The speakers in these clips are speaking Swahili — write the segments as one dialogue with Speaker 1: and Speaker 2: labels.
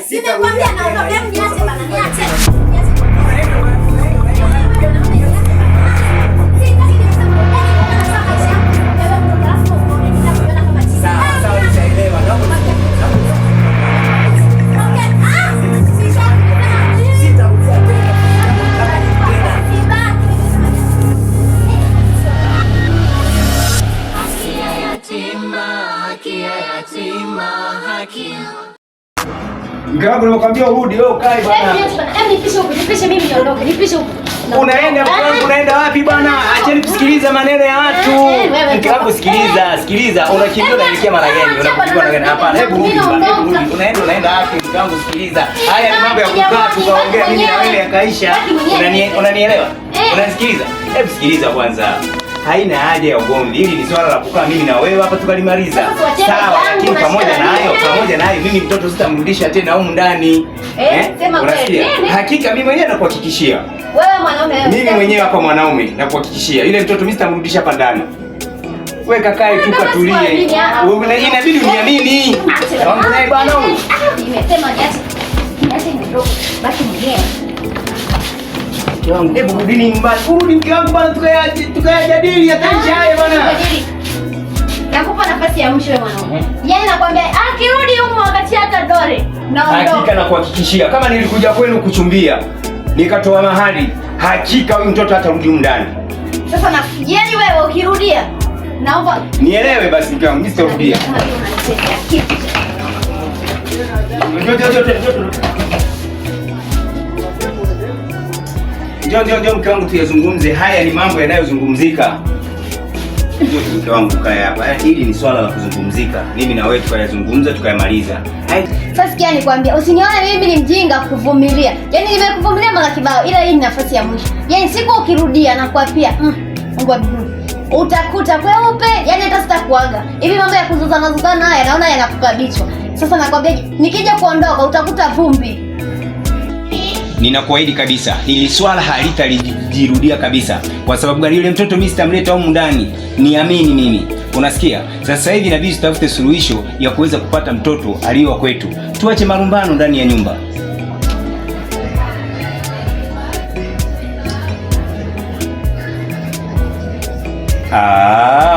Speaker 1: Nimekwambia naondoka, niache bana, niache.
Speaker 2: Mke wangu nimekwambia urudi wewe ukae bwana.
Speaker 1: Nipishe mimi niondoke. Nipishe huko.
Speaker 2: Unaenda mke wangu, unaenda wapi bwana? Acheni kusikiliza maneno ya watu. Mke wangu sikiliza. Unakimbia unaelekea mara gani? Unakimbia mara gani? Hapana, hebu rudi. Unaenda wapi mke wangu, sikiliza. Haya ni mambo ya kukaa tukaongea mimi na wewe yakaisha. Unanielewa? Unanisikiliza? Hebu sikiliza kwanza. Haina haja ya ugomvi. Hili ni swala la kukaa mimi na wewe hapa tukalimaliza. Sawa, lakini pamoja na hayo mimi mtoto sitamrudisha tena huko ndani. Unasikia? Hakika mimi mwenyewe nakuhakikishia.
Speaker 1: Wewe mwanaume wewe.
Speaker 2: Mimi mwenyewe hapa mwanaume nakuhakikishia. Yule mtoto mimi sitamrudisha hapa ndani. Wewe kakae tu katulie. Wewe inabidi uniamini. Naomba naye bwana huyu.
Speaker 1: Nimesema niache. Niache ndogo. Baki mwenyewe.
Speaker 2: Hebu rudini nyumbani. Rudi mke wangu bwana, tukayajadili yataisha haya bwana.
Speaker 1: Nakupa nafasi ya mwisho wewe mwanaume. Yaani nakwambia akirudi huko wakati hata dore. Naondoka.
Speaker 2: Hakika nakuhakikishia kama nilikuja kwenu kuchumbia nikatoa mahali, hakika huyu mtoto hatarudi huko ndani.
Speaker 1: Sasa yaani wewe ukirudia naomba
Speaker 2: nielewe basi mke wangu, mimi sitarudia. Ndio mke wangu, tuyazungumze haya, ni mambo yanayozungumzika. Ndio mke wangu, kae hapa. Hili ni swala la kuzungumzika. Mimi na wewe tukayazungumza tukayamaliza.
Speaker 1: Sasa sikia nikwambia, usinione mimi ni mjinga kuvumilia. Yaani nimekuvumilia mara kibao, ila hii ni nafasi ya mwisho. Yaani siku ukirudia na kuapia, Mungu abuduni. Utakuta kweupe, yaani hata sitakuaga. Hivi mambo ya kuzuzana haya naona yanakupa bichwa. Sasa nakwambia nikija kuondoka utakuta vumbi.
Speaker 2: Ninakuahidi kabisa hili swala halitajirudia kabisa. Kwa sababu gani? Yule mtoto mimi sitamleta huko ndani. Niamini mimi. Unasikia? Sasa hivi inabidi tutafute suluhisho ya kuweza kupata mtoto aliyewa kwetu. Tuache marumbano ndani ya nyumba.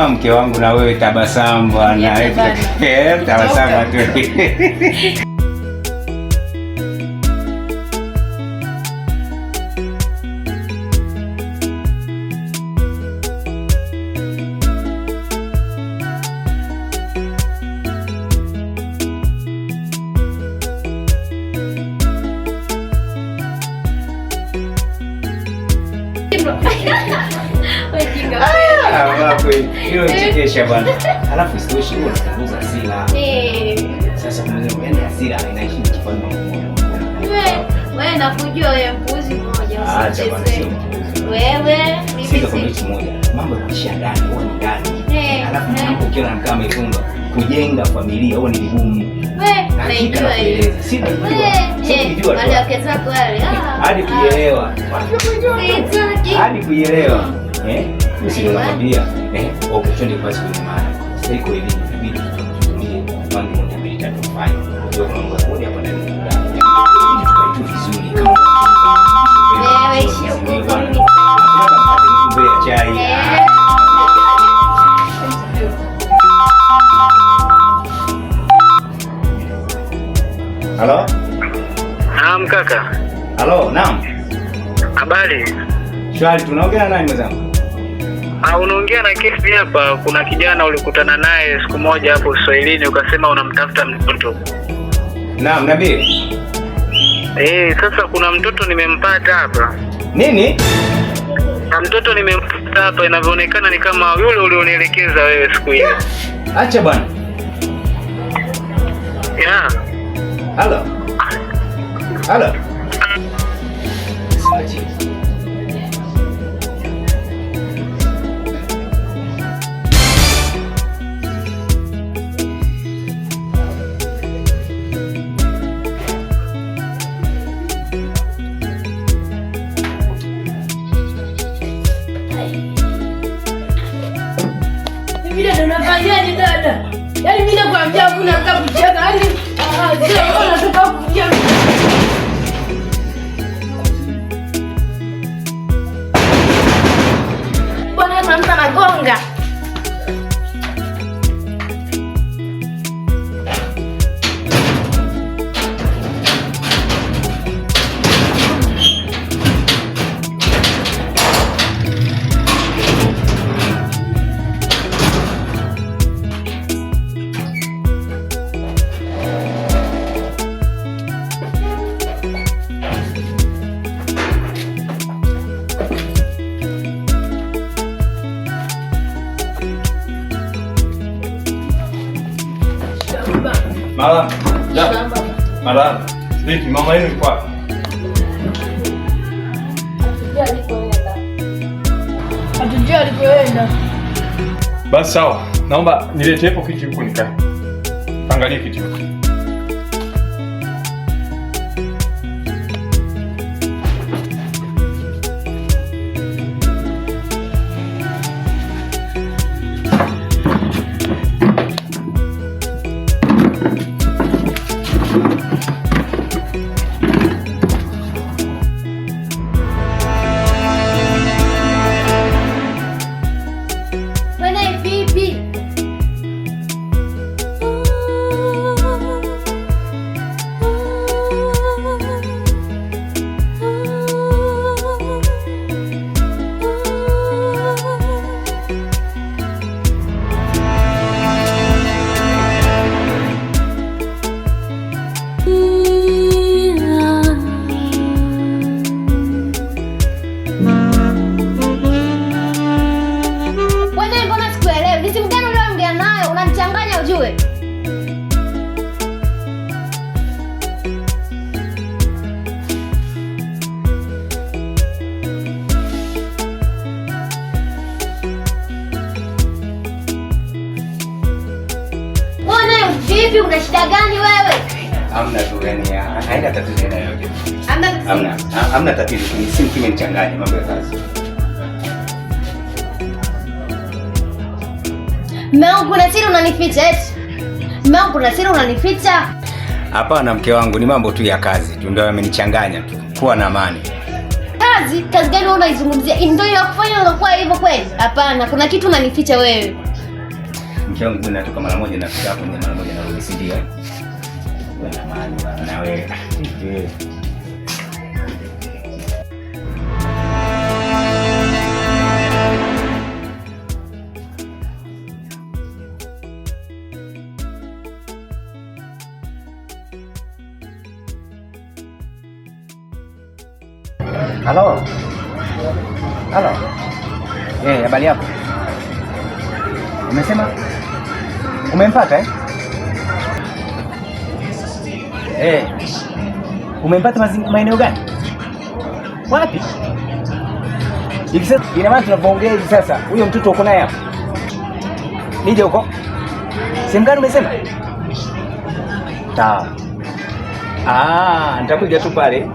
Speaker 2: Mke wangu na wewe tabasamu bwana. Tabasamu tu. Hilo chekesha bwana. Alafu sitoshi wewe unapunguza hasira. Sasa mwenye hasira inaishi kifani mmoja.
Speaker 1: Wewe nakujua wewe mpuzi mmoja.
Speaker 2: Acha bwana, sio mpuzi.
Speaker 1: Wewe
Speaker 2: sio kama mtu mmoja. Mambo ya kuishi ndani, wewe ni ndani. Alafu mambo ukiwa na kama ifunga kujenga familia wewe ni vigumu.
Speaker 1: Wewe unajua hiyo.
Speaker 2: Sina kujua.
Speaker 1: Wale wake zako wale.
Speaker 2: Hadi kuelewa. Hadi kuelewa. Mimi nakwambia, okay, twende kwa siku nyingine. Sasa iko hivi, inabidi tutumie mambo moja mbili tatu fanya. Ndio mambo ya kodi hapa ndani. Ili tukaitu vizuri kama
Speaker 1: wewe ishi huko mimi.
Speaker 2: Mbele ya chai. Halo?
Speaker 3: Naam kaka.
Speaker 2: Halo, naam.
Speaker 3: Habari?
Speaker 2: Shwari, tunaongea nani mwenzangu?
Speaker 3: Unaongea na kesi hapa. Kuna kijana ulikutana naye siku moja hapo Swahilini ukasema unamtafuta mtoto.
Speaker 2: Naam, nabii.
Speaker 3: Sasa kuna mtoto nimempata hapa.
Speaker 2: Nini?
Speaker 3: Na mtoto nimempata hapa, inavyoonekana ni kama yule ulionielekeza wewe siku ile.
Speaker 2: Acha bwana. Halo. Halo.
Speaker 1: Dada unafanyaje dada?
Speaker 4: Yaani mimi nakwambia kuna kucheza. Yaani sio unataka kuja. Bwana mtu anagonga.
Speaker 5: Malam. Ya. Malam. Vipi mama yenu yuko wapi?
Speaker 4: Hatujui alikoenda.
Speaker 5: Basi sawa. Naomba niletee hapo kiti huko nikae. Angalia kiti huko.
Speaker 1: Vipi, una shida gani wewe?
Speaker 2: Hamna tu yani, haina tatizo na yote. Hamna tatizo, simu kimenichanganya mambo ya kazi.
Speaker 1: Mmeo, kuna siri unanificha eti? Mmeo, kuna siri unanificha?
Speaker 2: Hapana mke wangu, ni mambo tu ya kazi tu ndio yamenichanganya tu. Kuwa na amani.
Speaker 1: Kazi gani wewe unaizungumzia? Ndio inakufanya unakuwa hivyo kweli? Hapana, kuna kitu unanificha wewe.
Speaker 2: Mke wangu natoka mara moja na fika hapo mara moja narudi, si ndio? Wewe na amani na wewe. Halo. Halo. Habari yako? Umesema? Umempata Umempata maeneo gani? Wapi? Hivi sasa ina maana tunapoongea hivi sasa huyo mtoto uko naye hapa. Nije huko. Sehemu gani umesema? Nitakuja tu pale.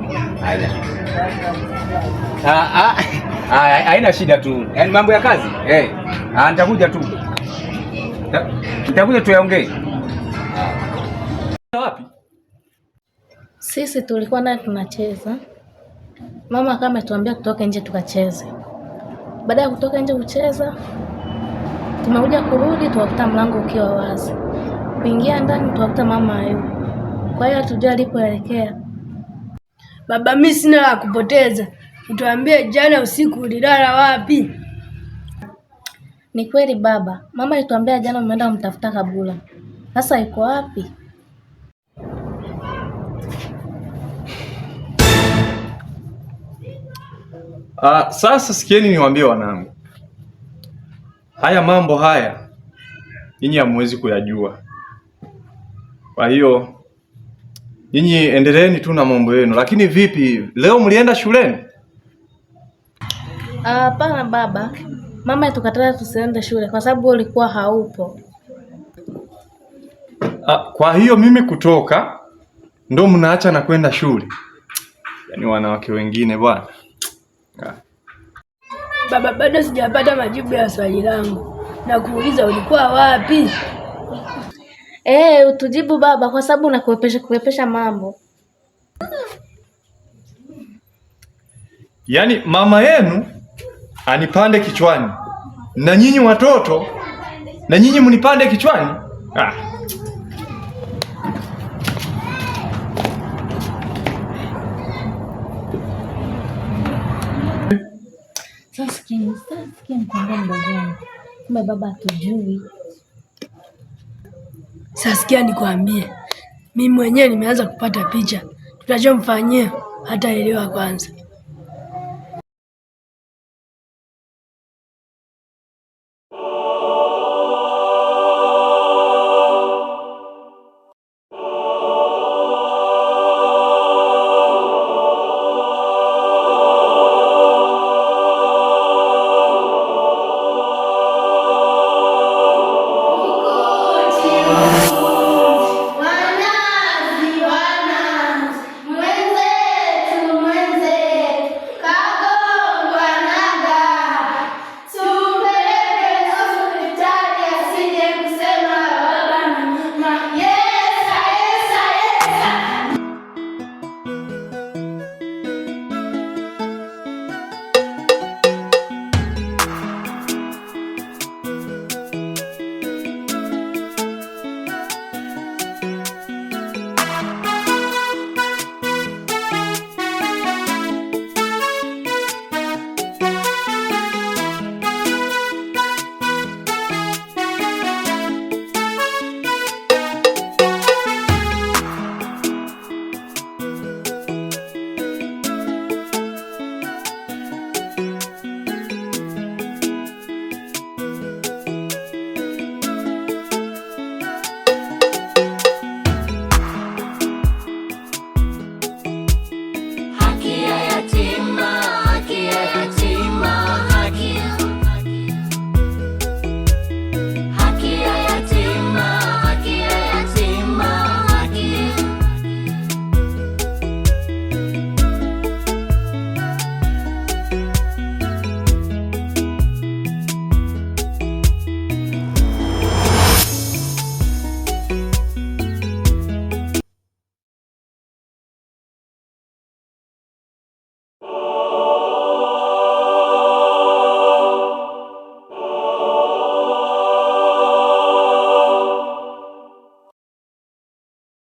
Speaker 2: Haina shida tu. Yaani mambo ya kazi? Nitakuja tu. Nitakuja tuyaongee.
Speaker 5: Wapi?
Speaker 6: Sisi tulikuwa naye tunacheza. Mama kama ametuambia tutoke nje tukacheze. Baada ya kutoka nje kucheza, tumekuja kurudi tuwakuta mlango ukiwa wazi. Kuingia ndani tuwakuta mama hayupo. Kwa hiyo hatujui alipoelekea.
Speaker 4: Baba, mimi sina la kupoteza. Tuambie jana usiku ulilala wapi?
Speaker 6: Ni kweli baba. Mama alituambia jana umeenda kumtafuta Kabula. Sasa yuko wapi?
Speaker 5: Sasa sikieni niwaambie wanangu. Haya mambo haya nyinyi hamwezi kuyajua. Kwa hiyo nyinyi endeleeni tu na mambo yenu. Lakini vipi, leo mlienda shuleni?
Speaker 6: Hapana baba. Mama tukataza tusiende shule kwa sababu ulikuwa haupo.
Speaker 5: Kwa hiyo mimi kutoka ndo mnaacha na kwenda shule? Yaani wanawake wengine bwana.
Speaker 4: Baba, bado sijapata majibu ya swali langu. Na kuuliza ulikuwa wapi?
Speaker 6: Utujibu baba, kwa sababu unakuepesha mambo.
Speaker 5: Yaani mama yenu anipande kichwani na nyinyi watoto na nyinyi mnipande kichwani?
Speaker 6: Sasa sikia mkongo mdogo wangu. Kumbe baba hatujui.
Speaker 4: Sasa sikia nikwambie. Mimi mwenyewe nimeanza kupata picha. Tutachomfanyia hata elewa kwanza.